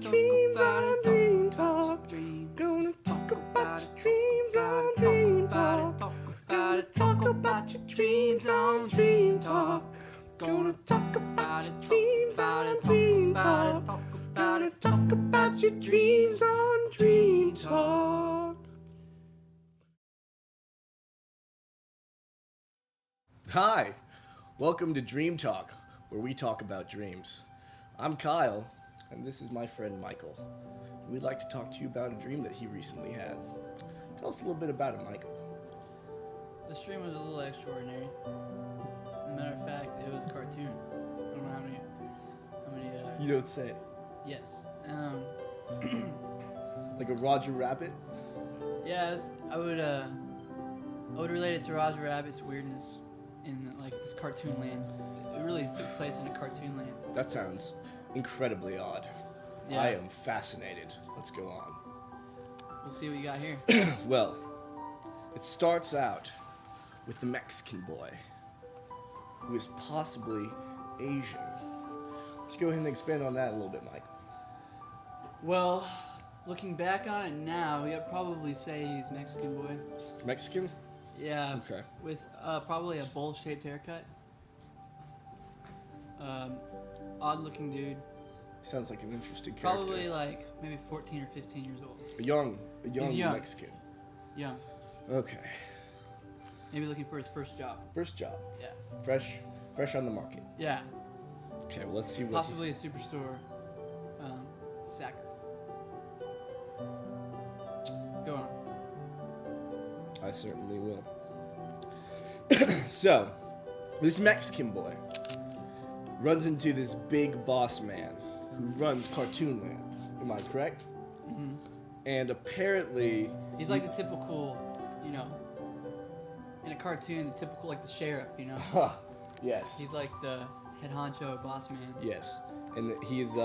dreams on Dream Talk. Gonna talk about your dreams on Dream Talk. Gonna talk about your dreams on Dream Talk. Gonna talk about your dreams on Dream Talk. Gonna talk about your dreams on Dream Talk. Hi, welcome to Dream Talk, where we talk about dreams. I'm Kyle, and this is my friend Michael. We'd like to talk to you about a dream that he recently had. Tell us a little bit about it, Michael. This dream was a little extraordinary. As a matter of fact, it was a cartoon. I don't know how many. You don't say. Yes. Like a Roger Rabbit? Yeah, I would relate it to Roger Rabbit's weirdness in like this cartoon land. It really took place in a cartoon land. That sounds incredibly odd. Yeah. I am fascinated. Let's go on. We'll see what you got here. Well, it starts out with the Mexican boy, who is possibly Asian. Let's go ahead and expand on that a little bit, Mike. Well, looking back on it now, we'd probably say he's Mexican boy. Mexican? Yeah. Okay. With probably a bowl-shaped haircut. Odd-looking dude. Sounds like an interesting character. Probably like maybe 14 or 15 years old. A young He's young. Mexican. Young. Okay. Maybe looking for his first job. First job. Yeah. Fresh on the market. Yeah. Okay, well, let's see what. Possibly a superstore sacker. Go on. I certainly will. So, this Mexican boy runs into this big boss man who runs Cartoon Land. Am I correct? Mm-hmm. And apparently, He's like the typical, in a cartoon, the typical, like the sheriff, yes. He's like the head honcho boss man. Yes, and he's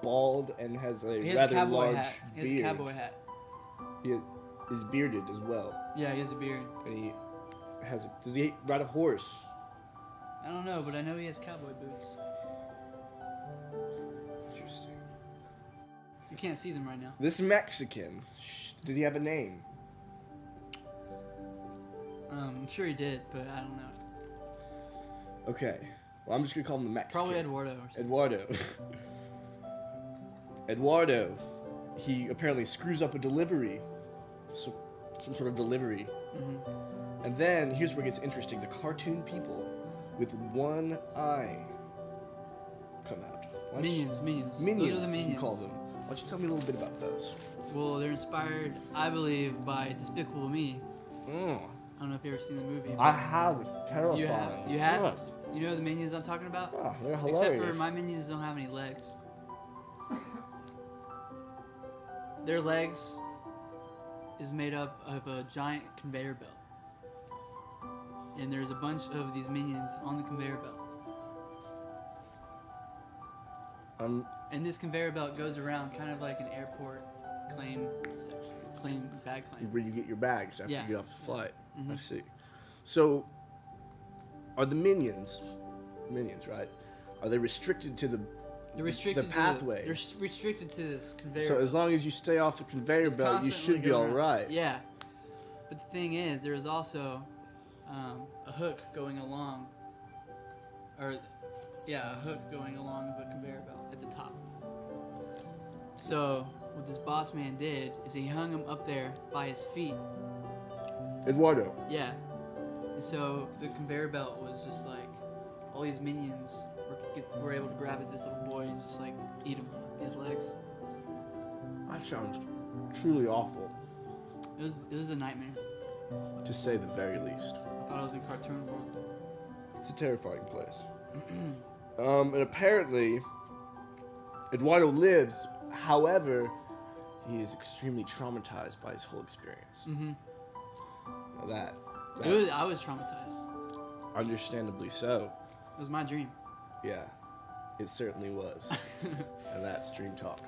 bald and has a He has rather a cowboy large hat. beard. He has a cowboy hat. He is bearded as well, Yeah, he has a beard. and he has. Does he ride a horse? I don't know, but I know he has cowboy boots. Interesting. You can't see them right now. This Mexican, did he have a name? I'm sure he did, but I don't know. Okay. Well, I'm just gonna call him the Mexican. Probably Eduardo or something. Eduardo. Eduardo. He apparently screws up a delivery. So, some sort of delivery. Mm-hmm. And then, here's where it gets interesting. The cartoon people with one eye come out. Minions. Minions, Those are the minions. you call them. Why don't you tell me a little bit about those? Well, they're inspired, I believe, by Despicable Me. I don't know if you've ever seen the movie. I have. It's terrifying. You have? You have? Yes. You know the minions I'm talking about? Oh, they're hilarious. Except for my minions don't have any legs. Their legs is made up of a giant conveyor belt. And there's a bunch of these minions on the conveyor belt. And this conveyor belt goes around kind of like an airport claim section. Bag claim. Where you get your bags after Yeah. you get off the flight. Mm-hmm. I see. So, are the minions, right? Are they restricted to the pathway? They're restricted to this conveyor So belt. as long as you stay off the conveyor It's belt, you constantly should be going all around. right. Yeah. But the thing is, there is also a hook going along. A hook going along the conveyor belt at the top. So, what this boss man did is he hung him up there by his feet. Eduardo. Yeah. And so, the conveyor belt was just like, all these minions were able to grab at this little boy and just like eat him, his legs. That sounds truly awful, It was a nightmare. to say the very least. I thought I was in cartoon world. It's a terrifying place. And apparently, Eduardo lives. However, he is extremely traumatized by his whole experience. Mm-hmm. Now that I was traumatized. understandably so. It was my dream. Yeah, it certainly was. And that's Dream Talk.